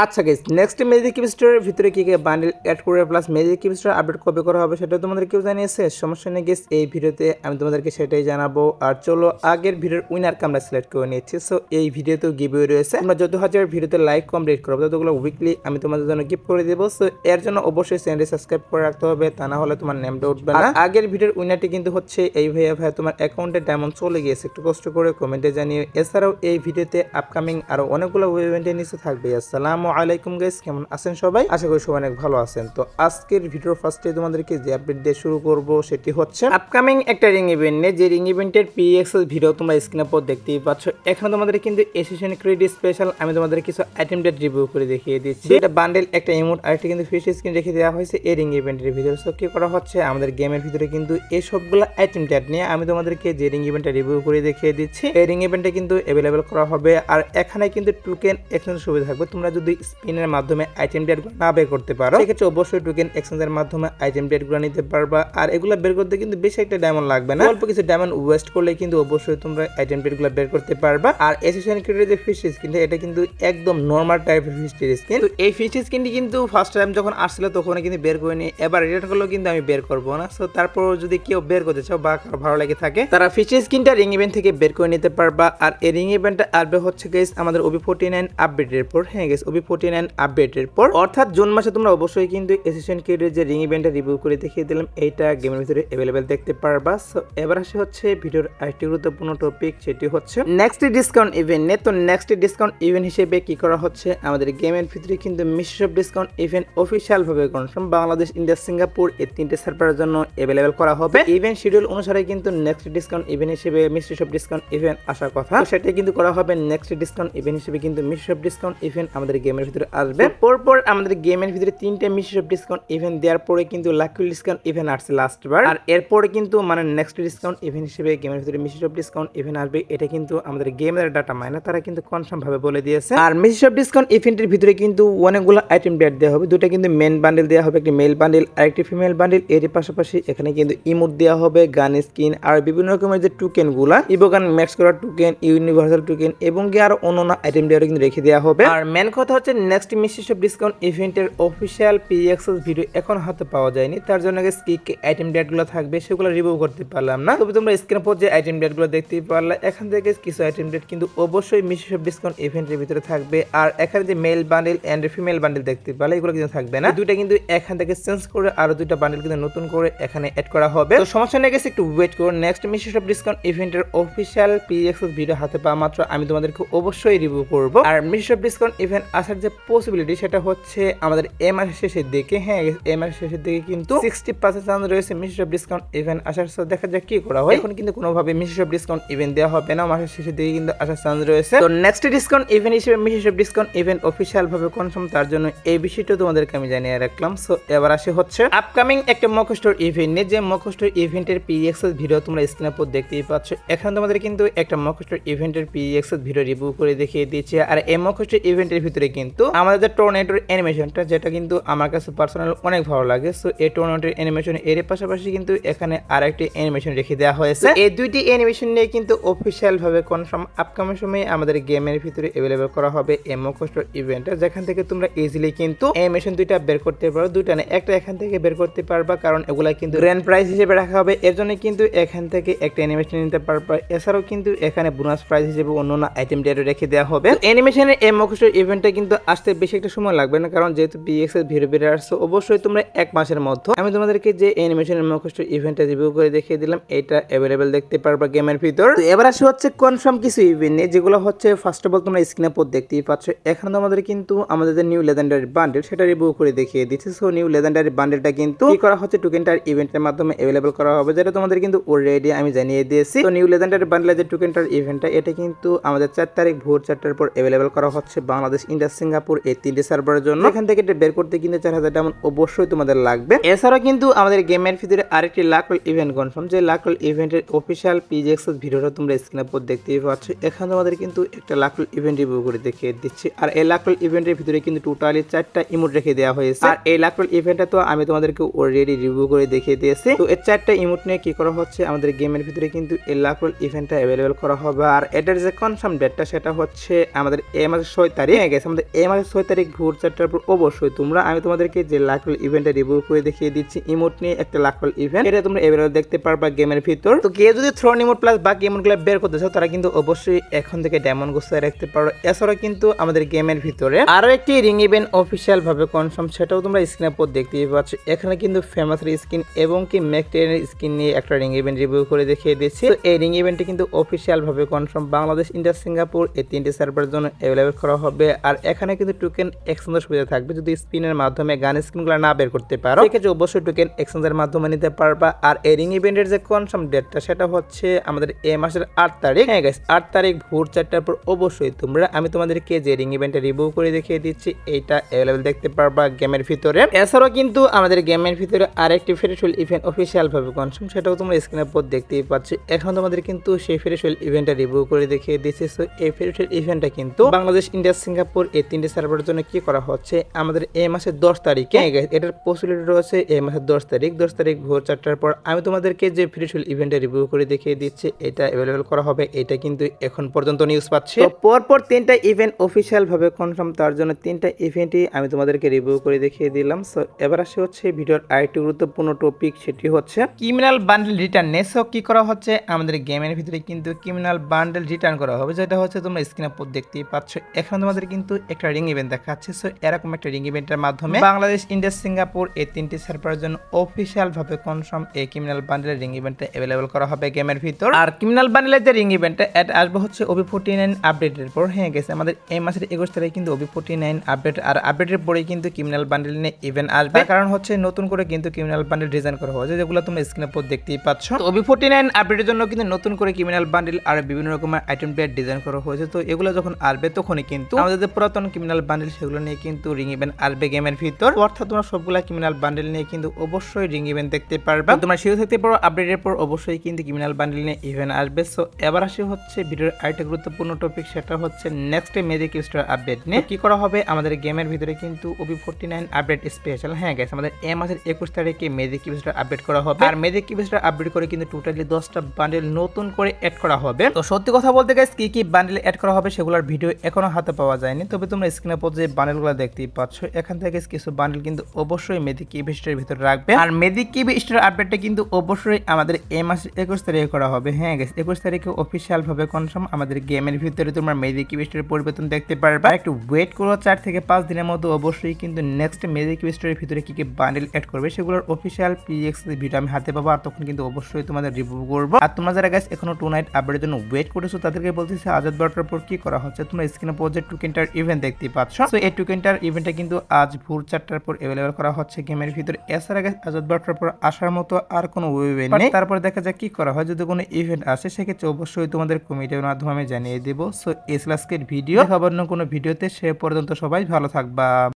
আচ্ছা guys, next magic keep স্টোরের ভিতরে কি কি বান্ডেল অ্যাড করে plus magic keep store update কবে করা হবে সেটা তোমাদের কেউ জানিয়েছে? সমস্যা নেই গাইস, এই ভিডিওতে আমি তোমাদেরকে সেটাই জানাবো। আর চলো আগের ভিডিওর উইনারকে আমরা সিলেক্ট করে নিচ্ছি। সো এই ভিডিওতেও গিভওয়ে রয়েছে, তোমরা যত হাজার ভিডিওতে লাইক কমপ্লিট করবে ততগুলো উইকলি আমি তোমাদের জন্য গিফট করে দেবো। সো এর জন্য অবশ্যই চ্যানেলটি সাবস্ক্রাইব করে রাখতে হবে, তা না হলে তোমার নেমটা উঠবে না। আগের ভিডিওর উইনারটি কিন্তু হচ্ছে এই ভাইয়া তোমার অ্যাকাউন্টে ডায়মন্ড চলে গিয়েছে, একটু কষ্ট করে কমেন্টে জানিয়ে। এছাড়াও এই ভিডিওতে আপকামিং আরো অনেকগুলো ইভেন্টের নিচে থাকবে। আসসালামু আলাইকুম গাইস, কেমন আছেন সবাই? আশা করি সবাই অনেক ভালো আছেন। তো আজকের ভিডিওর ফার্স্টে তোমাদেরকে যে আপডেট দিয়ে শুরু করব সেটি হচ্ছে আপকামিং একটা রিং ইভেন্ট নিয়ে, যে রিং ইভেন্টের পিএক্সএল ভিডিও তোমরা স্ক্রিনের উপর দেখতেই পাচ্ছ। এখানে তোমাদের কিন্তু এসেশন ক্রেডিট স্পেশাল আমি তোমাদের কিছু আইটেম ডেট রিভিউ করে দেখিয়ে দিচ্ছি। এটা বান্ডেল, একটা ইমোট আর একটা কিন্তু ফিশ স্ক্রিন রেখে দেওয়া হয়েছে এই রিং ইভেন্টের ভিতরে। সো কি করা হচ্ছে, আমাদের গেমের ভিতরে কিন্তু এই সবগুলো আইটেম ডেট নিয়ে আমি তোমাদেরকে যে রিং ইভেন্টটা রিভিউ করে দেখিয়ে দিচ্ছি। এই রিং ইভেন্টটা কিন্তু অ্যাভেলেবেল করা হবে। আর এখানে কিন্তু টোকেন এক্সচেঞ্জ সুবিধা থাকবে। তোমরা যদি স্পিনের মাধ্যমে আইটেম ডেট না বের করতে পারো সেক্ষেত্রে অবশ্যই টোকেন এক্সচেঞ্জের মাধ্যমে আইটেম ডেট গুলো নিতে পারবা। আর এগুলো বের করতে কিন্তু বেশি একটা ডায়মন্ড লাগবে না, অল্প কিছু ডায়মন্ড ওয়েস্ট করলে কিন্তু অবশ্যই তোমরা আইটেম ডেট গুলো বের করতে পারবা। আর এসেশন ক্রেডিটের যে ফিশ স্কিন এটা কিন্তু একদম নরমাল টাইপের ফিশ স্কিন। তো এই ফিশ স্কিনটি কিন্তু ফার্স্ট টাইম যখন আসছিল তখন কিন্তু বের করে নিই, এবার রিটার্ন করলেও কিন্তু আমি বের করবো না। সো তারপর যদি কেউ বের করতে চাও বা ভালো লাগে থাকে তারা ফিশ স্কিনটা রিং ইভেন্ট থেকে বের করে নিতে পারবা। আর এই রিং ইভেন্টটা আসবে হচ্ছে গাইস আমাদের OB49 আপডেটের পর। হ্যাঁ গাইস, OB49 আপডেটের পর অর্থাৎ জুন মাসে তোমরা অবশ্যই কিন্তু এসেশন ক্রেডিটের যে রিং ইভেন্টটা রিভিউ করে দেখিয়ে দিলাম এইটা গেমের ভিতরে অ্যাভেলেবেল দেখতে পারবা। সো এবার আসে হচ্ছে ভিডিওর আরেকটি গুরুত্বপূর্ণ টপিক, সেটি হচ্ছে নেক্সট ডিসকাউন্ট ইভেন্ট নিয়ে। তো নেক্সট ডিসকাউন্ট ইভেন্ট হিসেবে কি করা হচ্ছে, আমাদের গেমের ভিতরে কিন্তু mystery of discount event official ভাবে কনফার্ম বাংলাদেশ, ইন্ডিয়া, সিঙ্গাপুর এই তিনটে সার্ভারের জন্য অ্যাভেলেবেল করা হবে। ইভেন্ট শিডিউল অনুসারে কিন্তু নেক্সট ডিসকাউন্ট ইভেন্ট হিসেবে মিস্ট্রি অফ ডিসকাউন্ট ইভেন্ট আসার কথা, সেটাই কিন্তু করা হবে। নেক্সট ডিসকাউন্ট ইভেন্ট হিসেবে কিন্তু মিস্ট্রি অফ ডিসকাউন্ট ইভেন্ট আমাদের গেমের ভিতরে আসবে। পরপর আমাদের গেমের ভিতরে তিনটে মিস্ট্রি অফ ডিসকাউন্ট ইভেন্ট দেওয়ার পরে কিন্তু লাকি ডিসকাউন্ট ইভেন্ট আসছে লাস্ট বার। আর এরপরে কিন্তু মানে নেক্সট ডিসকাউন্ট ইভেন্ট হিসেবে গেমের ভিতরে মিস্ট্রি অফ ডিসকাউন্ট ইভেন্ট আসবে। এটা কিন্তু আমাদের গেমের ডাটা মাইনার তারা কিন্তু কনফার্ম ভাবে বলে দিয়েছে। আর মিস্ট্রি অফ ডিসকাউন্ট ইভেন্টের ভিতরে কিন্তু অনেকগুলো আইটেম ডেট দেওয়া হবে। দুটো কিন্তু মেন বান্ডেল দেওয়া হবে, একটি মেল বান্ডেল আর একটি ফিমেল বান্ডেল। এর পাশাপাশি এখানে কিন্তু ইমোট দেওয়া হবে, গান স্কিন আর বিভিন্ন রকমের যে টোকেন গুলা, ইভোগান ম্যাক্স করা টোকেন, ইউনিভার্সাল টোকেন এবং কি আরো অন্যান্য আইটেম ডেট কিন্তু রেখে দেওয়া হবে। আর মেন কথা হচ্ছে নেক্সট মিস্ট্রি অফ ডিসকাউন্ট ইভেন্টের অফিসিয়াল পিএক্সএস ভিডিও এখন হাতে পাওয়া যায়নি, তার জন্য কি আইটেম ডেট গুলো থাকবে সেগুলো রিভিউ করতে পারলাম না। তবে তোমরা স্ক্রিনের উপর যে আইটেম ডেট গুলো দেখতেই পারলে, এখান থেকে কিছু আইটেম ডেট কিন্তু অবশ্যই মিস্ট্রি অফ ডিসকাউন্ট ইভেন্টের ভিতরে থাকবে। আর এখানে যে male bundle and female bundle দেখতে পারলে এগুলো কিন্তু থাকবে না, দুইটা কিন্তু এখান থেকে চেঞ্জ করে আরো দুইটা বান্ডেল কিন্তু নতুন করে এখানে অ্যাড করা হবে। তো সমস্যা নেই গেছে, একটু ওয়েট করুন। নেক্সট মিস্ট্রি অফ ডিসকাউন্ট ইভেন্টের অফিসিয়াল পিএক্সএস ভিডিও হাতে পাওয়া মাত্র আমি তোমাদেরকে অবশ্যই রিভিউ করব। আর মিস্ট্রি অফ ডিসকাউন্ট ইভেন্ট আসার যে পসিবিলিটি সেটা হচ্ছে আমাদের এই মাসের শেষের দিকে। হ্যাঁ, এই মাসের শেষের দিকে কিন্তু 60% চান্স রয়েছে মিস্ট্রি অফ ডিসকাউন্ট ইভেন্ট আসার। সাথে দেখা যাক কি করা হয়। এখন কিন্তু কোনোভাবে মিস্ট্রি অফ ডিসকাউন্ট ইভেন্ট দেওয়া হবে না, মাসের শেষের দিকে কিন্তু আসার চান্স রয়েছে। তো নেক্সট ডিসকাউন্ট ইভেন্ট হিসেবে mystery of discount event official ভাবে কনফার্ম, তার জন্য এই বিষয়টা তোমাদেরকে আমি জানিয়ে রাখলাম। সো এবার আসে হচ্ছে আপকামিং একটা মক স্টোর ইভেন্ট নিয়ে, যে মক স্টোর ইভেন্টের পিএক্সএস ভিডিও তোমরা স্ক্রিনের উপর দেখতেই পাচ্ছ। এখানে তোমাদের কিন্তু একটা মক স্টোর ইভেন্টের পিএক্সএস ভিডিও রিভিউ করে দেখিয়ে দিয়েছে। আর এই মক স্টোর ইভেন্টের ভিতরে কিন্তু আমাদের যে টর্নেডোর অ্যানিমেশনটা, যেটা কিন্তু আমার কাছে পার্সোনাল অনেক ভালো লাগে। সো এই টর্নেডোর অ্যানিমেশন এর পাশাপাশি কিন্তু এখানে আরেকটি অ্যানিমেশন রেখে দেওয়া হয়েছে। এই দুইটি অ্যানিমেশন নিয়ে কিন্তু অফিসিয়াল ভাবে কনফার্ম আপকামিং সময়ে আমাদের গেমের ভিতরে অ্যাভেলেবল করা হবে এই মক স্টোর ইভেন্টে, যেখান থেকে তোমরা ইজিলি কিন্তু অ্যানিমেশন দুইটা বের করতে পারো। দুইটা না, একটা এখান থেকে বের করতে পারবা, কারণ এগুলা কিন্তু গ্র্যান্ড প্রাইজ হিসেবে রাখা হবে। এর জন্য কিন্তু এখান থেকে একটা অ্যানিমেশন নিতে পারবা। এছাড়াও কিন্তু এখানে বোনাস প্রাইজ হিসেবে অন্যান্য আইটেম ডেট রেখে দেওয়া হবে। অ্যানিমেশনের এই মক স্টোর ইভেন্টটা কিন্তু আসতে বেশি একটা সময় লাগবে না, কারণ যেহেতু পিএক্সএস ভিডিও বের আসছে অবশ্যই তোমরা এক মাসের মধ্যে আমি তোমাদেরকে যে অ্যানিমেশনের মক স্টোর ইভেন্টটা রিভিউ করে দেখিয়ে দিলাম, এটা অ্যাভেলেবেল দেখতে পারবা গেমের ভিতর। তো এবার আসে হচ্ছে কনফার্ম কিছু ইভেন্ট নিয়ে, যেগুলো হচ্ছে ফার্স্ট অফ অল তোমরা স্ক্রিনের উপর দেখতেই পাচ্ছ। এখানে আমাদের কিন্তু আমাদের যে নিউ লেজেন্ডারি বান্ডেল সেটা রিভিউ করে দেখিয়ে দিচ্ছে। সো নিউ লেজেন্ডারি বান্ডেলটা কিন্তু কি করা হচ্ছে, টোকেনটার ইভেন্টের মাধ্যমে অ্যাভেলেবল করা হবে, যেটা তোমাদের কিন্তু অলরেডি আমি জানিয়ে দিয়েছি। তো নিউ লেজেন্ডারি বান্ডেলের যে টোকেনটার ইভেন্টটা এটা কিন্তু আমাদের 4 তারিখ ভোর 4টার পর অ্যাভেলেবল করা হচ্ছে বাংলাদেশ, ইন্ডিয়া, সিঙ্গাপুর এই তিনটে সার্ভারের জন্য। এখান থেকে এটা বের করতে কিন্তু 4000 ডায়মন্ড অবশ্যই তোমাদের লাগবে। এছাড়াও কিন্তু আমাদের গেমের ভিতরে আরেকটি লাকল ইভেন্ট কনফার্ম, যে লাকল ইভেন্টের অফিসিয়াল পিএক্সএস ভিডিওটা তোমরা স্ক্রিনের উপর দেখতেই পাচ্ছ। এখানে আমাদের কিন্তু একটা লাকল ইভেন্ট রিভিউ করে দেখিয়ে দিচ্ছি। আর এই লাকল ইভেন্টের ভিতরে কিন্তু টোটালি 4টা ইমোট রেখে দেওয়া হয়েছে। আর এই লাকল ইভেন্টটা তো আমি তোমাদেরকে অলরেডি রিভিউ করে দেখিয়ে দিয়েছি। তো এই 4টা ইমোট নিয়ে কি করা হচ্ছে, আমাদের গেমের ভিতরে কিন্তু এই লাকল ইভেন্টটা অ্যাভেলেবল করা হবে। আর এটার যে কনফার্ম ডেটটা সেটা হচ্ছে আমাদের এই মাসের 6 তারিখ। আমাদের এই মাসের 6 তারিখ ভোর 4টার পর অবশ্যই তোমরা আমি তোমাদেরকে যে লাকল ইভেন্টে রিভিউ করে দেখিয়ে দিচ্ছি ইমোট নিয়ে একটা লাকল ইভেন্ট, এটা তোমরা এভাবে দেখতে পারবা গেমের ভিতর। তো কেউ যদি থ্রোন ইমোট প্লাস বাকি ইমোটগুলো বের করতে চাও তারা কিন্তু অবশ্যই এখন থেকে ডায়মন্ড গুছিয়ে রাখতে পারো। এছাড়াও কিন্তু আমাদের গেমের ভিতরে আরো একটি রিং ইভেন্ট অফিসিয়াল ভাবে কনফার্ম, সেটাও তোমরা স্ক্রিনের উপর দেখতেই পাচ্ছ। এখানে কিন্তু ফেমাস স্কিন এবং কি ম্যাকটেনের স্কিন নিয়ে একটা রিং ইভেন্ট রিভিউ করে দেখিয়ে দিচ্ছি। তো এই রিং ইভেন্টটি কিন্তু অফিসিয়াল ভাবে কনফার্ম, বাংলাদেশ, ইন্ডিয়া, সিঙ্গাপুর এই 3টি সার্ভারের জন্য অ্যাভেলেবল করা হবে। আর এখানে কিন্তু টোকেন এক্সচেঞ্জের সুবিধা থাকবে, যদি স্পিনের মাধ্যমে গান স্কিনগুলো না বের করতে পারো সেক্ষেত্রে অবশ্যই টোকেন এক্সচেঞ্জের মাধ্যমে নিতে পারবা। আর এই রিং ইভেন্টের যে কনফার্ম ডেটটা সেটা হচ্ছে আমাদের এই মাসের 8 তারিখ। হ্যাঁ গাইস, 8 তারিখ ভোর 4টার পর অবশ্যই তোমরা আমি তোমাদেরকে যে রিং ইভেন্টে রিভিউ করে দেখিয়ে দিচ্ছি এইটা অ্যাভেলেবল দেখতে পারবা গেমের ভিতরে। এছাড়াও কিন্তু আমাদের গেমের ভিতরে আরেকটি ফেরিশোল ইভেন্ট অফিসিয়াল ভাবে কনফার্ম, সেটাও তোমরা স্ক্রিনের উপর দেখতেই পাচ্ছ। এখন তোমাদের কিন্তু সেই ফেরিশোল ইভেন্টটা রিভিউ করে দেখিয়ে দিচ্ছি। সো এই ফেরিশোল ইভেন্টটা কিন্তু বাংলাদেশ, ইন্ডিয়া, সিঙ্গাপুর এই 3টি সার্ভারের জন্য কি করা হচ্ছে আমাদের এই মাসের 10 তারিখে। এটার পসিবিলিটি রয়েছে এই মাসের 10 তারিখ ভোর 4টার পর আমি তোমাদেরকে যে ফেরিশোল ইভেন্টে রিভিউ করে দেখিয়ে দিচ্ছি এটা অ্যাভেলেবল করা হবে। এটা কিন্তু এখন পর্যন্ত নিউজ পাচ্ছি। পরপর 3টা ইভেন্ট অফিসিয়াল ভাবে কনফার্ম, তার জন্য 3টা ইভেন্টই আমি তোমাদেরকে রিভিউ করে দেখিয়ে দিলাম। সো এবার আসে হচ্ছে ভিডিওর আরেকটি গুরুত্বপূর্ণ টপিক, সেটি হচ্ছে ক্রিমিনাল বান্ডেল রিটার্ন। সো কি করা হচ্ছে আমাদের গেমের ভিতরে কিন্তু ক্রিমিনাল বান্ডেল রিটার্ন করা হবে, যেটা হচ্ছে তোমরা স্ক্রিনের উপর দেখতেই পাচ্ছ। এখন তোমাদের কিন্তু একটা রিং ইভেন্ট দেখাচ্ছে। সো এরকম একটা রিং ইভেন্টের মাধ্যমে বাংলাদেশ, ইন্ডিয়া, সিঙ্গাপুর এই 3টি সার্ভারের জন্য অফিসিয়াল ভাবে কনফার্ম এই ক্রিমিনাল বান্ডেল রিং ইভেন্টটা অ্যাভেলেবল করা হবে গেমের ভিতর। আর ক্রিমিনাল বান্ডেলের যে রিং ইভেন্টটা এটা আসবে হচ্ছে OB49 আপডেটের পর। হ্যাঁ গেছে, আমাদের এই মাসের 21 তারিখে কিন্তু OB49 আপডেট, আর আপডেটের পরেই কিন্তু ক্রিমিনাল বান্ডেল নিয়ে ইভেন্ট আসবে। কারণ হচ্ছে নতুন করে কিন্তু ক্রিমিনাল বান্ডেল ডিজাইন করা হয়েছে, যেগুলো তোমরা স্ক্রিনের উপর দেখতেই পাচ্ছ। তো OB49 আপডেটের জন্য কিন্তু নতুন করে ক্রিমিনাল বান্ডেল আর বিভিন্ন রকমের আইটেম প্লেয়ার ডিজাইন করা হয়েছে। তো এগুলো যখন আসবে তখনই কিন্তু আমাদের যে পুরাতন ক্রিমিনাল বান্ডেল সেগুলো নিয়ে কিন্তু রিং ইভেন্ট আসবে গেমের ভিতর। অর্থাৎ তোমরা সবগুলা ক্রিমিনাল বান্ডেল নিয়ে কিন্তু অবশ্যই রিং ইভেন্ট দেখতে পারবে। তোমরা সেও থাকতে পারো আপডেটের পর অবশ্যই কিন্তু ক্রিমিনাল বান্ডেল নিয়ে ইভেন্ট আসবে। সো এবার আসে হচ্ছে ভিডিওর আরেকটা গুরুত্বপূর্ণ টপিক, সেটা হচ্ছে নেক্সট ম্যাজিক স্টার আপডেট নিয়ে কি করা হবে আমাদের গেমের ভিতরে কিন্তু OB49 আপডেট স্পেশাল। হ্যাঁ গাইস, আমাদের এই মাসের 21 তারিখে ম্যাজিক স্টার আপডেট করা হবে। আর ম্যাজিক স্টার আপডেট করে কিন্তু টোটালি 10টা বান্ডেল নতুন করে অ্যাড করা হবে। তো সত্যি কথা বলতে গাইস, কি কি বান্ডেল অ্যাড করা হবে সেগুলোর ভিডিও এখনো হাতে পাওয়া যায়নি, তবে তোমরা স্ক্রিনের উপর যে বান্ডেলগুলো দেখতেই পাচ্ছ এখান থেকে কিছু বান্ডেল কিন্তু অবশ্যই ম্যাজিক স্টারের ভিতরে রাখবে। আর ম্যাজিক স্টার আপডেটটা কিন্তু অবশ্যই আমাদের এই মাসের 21 তারিখে করা হবে। হ্যাঁ গাইস, 21 তারিখে অফিসিয়াল ভাবে কনফার্ম আমাদের গেমের ভিতরে তোমরা ম্যাজিক স্টারের পরিবর্তন দেখতে পারবে। একটু ওয়েট করো, 4 থেকে 5 দিনের মধ্যে অবশ্যই কিন্তু নেক্সট ম্যাজিক স্টারের ভিতরে কি কি বান্ডেল অ্যাড করবে সেগুলোর অফিসিয়াল পিএক্স ভিডিও আমি হাতে পাবো, আর তখন কিন্তু অবশ্যই তোমাদের রিভিউ করবো। আর তোমরা যারা গাইস এখনো 2 নাইট আপডেটের জন্য ওয়েট করেছো তাদেরকে বলতেছি আজাদ বার্তার পর কি করা হচ্ছে। তোমরা স্ক্রিনে পর যে টোকেনটার ইভেন্ট দেখতে পাচ্ছ, তো এই টোকেনটার ইভেন্টটা কিন্তু আজ ভোর 4টার পর অ্যাভেলেবল করা হচ্ছে গেমের ভিতরে। এছাড়া গাইস আজাদ বার্তার পর আসার মতো আর কোনো ইভেন্ট নেই। তারপর দেখা যাক কি করা হয়, যদি কোনো ইভেন্ট আসে সেক্ষেত্রে অবশ্যই তোমাদের কমিটির মাধ্যমে আমি জানিয়ে দেবো। সো এই আজকের ভিডিও, খাবার কোনো ভিডিওতে, সে পর্যন্ত সবাই ভালো থাকবা।